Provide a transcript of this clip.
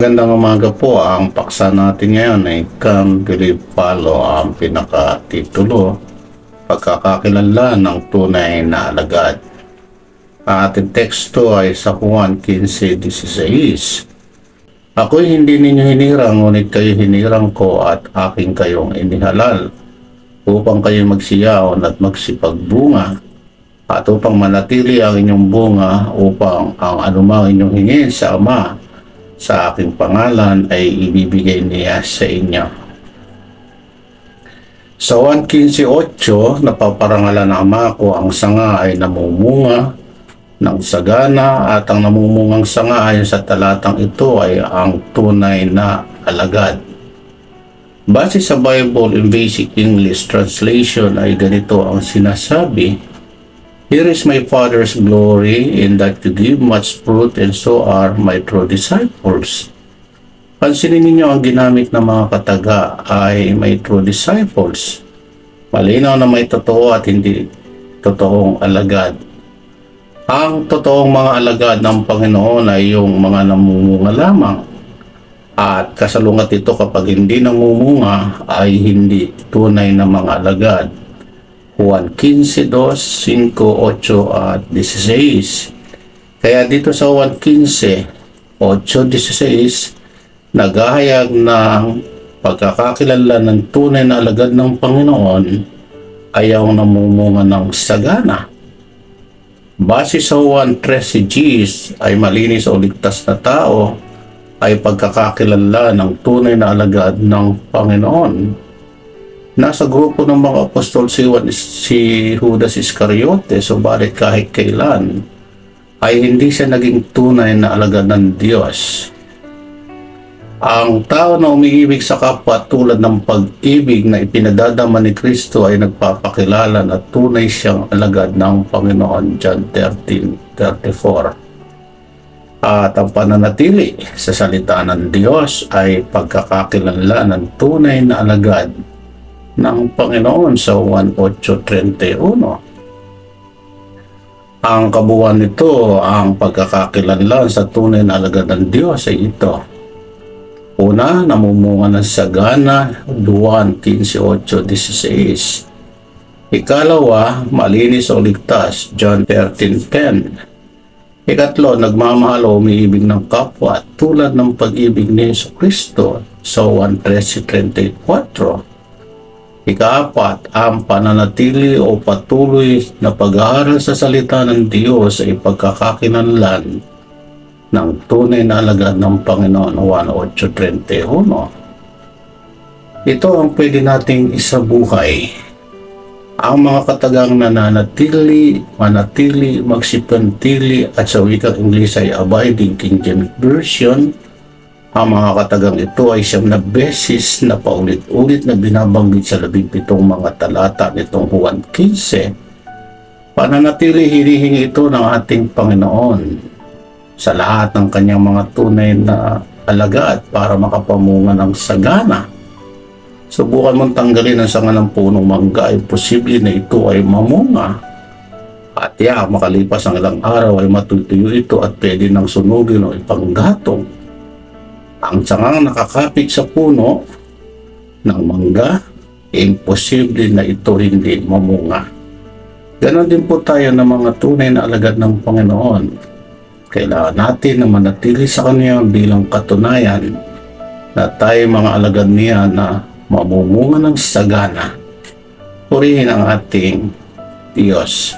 Gandang umaga po. Ang paksa natin ngayon ay Come Believe Follow, ang pinakatitulo, pagkakakilanlan ng tunay na alagad. Ang ating teksto ay sa Juan 15:16. Ako'y hindi ninyo hinirang, ngunit kayo hinirang ko at aking kayong inihalal, upang kayo magsiyaon at magsipagbunga, at upang manatili ang inyong bunga, upang ang anumang inyong hingin sa Ama sa aking pangalan ay ibibigay niya sa inyo. Sa Juan 15:8, napaparangalan ng Ama ko ang sanga ay namumunga ng sagana, at ang namumungang sanga ayon sa talatang ito ay ang tunay na alagad. Base sa Bible in Basic English Translation ay ganito ang sinasabi: Here is my Father's glory, in that you give much fruit, and so are my true disciples. Pansinin ninyo ang ginamit ng mga kataga ay may true disciples. Malinaw na may totoo at hindi totoong alagad. Ang totoong mga alagad ng Panginoon ay yung mga namumunga lamang. At kasalungat ito kapag hindi namumunga ay hindi tunay na mga alagad. Juan 15:2, 5, 8 at 16. Kaya dito sa Juan 15:8, 16, naghahayag ng pagkakakilanlan ng tunay na alagad ng Panginoon ay ang namumunga ng sagana. Base sa Juan 13:10 ay malinis o ligtas na tao ay pagkakakilanlan ng tunay na alagad ng Panginoon. Nasa grupo ng mga apostol si Judas Iscariote, subalit kahit kailan ay hindi siya naging tunay na alagad ng Diyos. Ang tao na umiibig sa kapwa tulad ng pag-ibig na ipinadadama ni Kristo ay nagpapakilala na tunay siyang alagad ng Panginoon. John 13:34. At ang pananatili sa salita ng Diyos ay pagkakakilanlan ng tunay na alagad ng Panginoon sa Juan 8:31. Ang kabuuan nito, ang pagkakakilanlan sa tunay na alagad ng Diyos ay ito. Una, namumunga ng sagana, Juan 15:8-16. Ikalawa, malinis o ligtas, John 13:10. Ikatlo, nagmamahal o umiibig ng kapwa tulad ng pag-ibig ni Jesucristo sa Juan 13:34. Ikaapat, ang pananatili o patuloy na pag-aaral sa salita ng Diyos ay pagkakakilanlan ng tunay na alagad ng Panginoon. Juan 8:31. Ito ang pwede nating isabuhay. Ang mga katagang nananatili, manatili, magsipantili, at sa wikang Ingles ay abiding, King James Version. Ang mga katagang ito ay 9 beses na paulit-ulit na binabanggit sa 17 mga talata nitong Juan 15. Pananatili, hinihingi ito ng ating Panginoon sa lahat ng kanyang mga tunay na alagad para makapamunga ng sagana. Subukan mong tanggalin ang sanga ng punong mangga, ay posible na ito ay mamunga. At makalipas ang ilang araw ay matutuyo ito at pwede nang sunugin o ipanggatong. Ang sangang nakakapit sa puno ng mangga, imposible na ito hindi mamunga. Ganon din po tayo ng mga tunay na alagad ng Panginoon. Kailangan natin na manatili sa Kanya bilang katunayan na tayo mga alagad niya na mamumunga ng sagana. Purihin ang ating Diyos.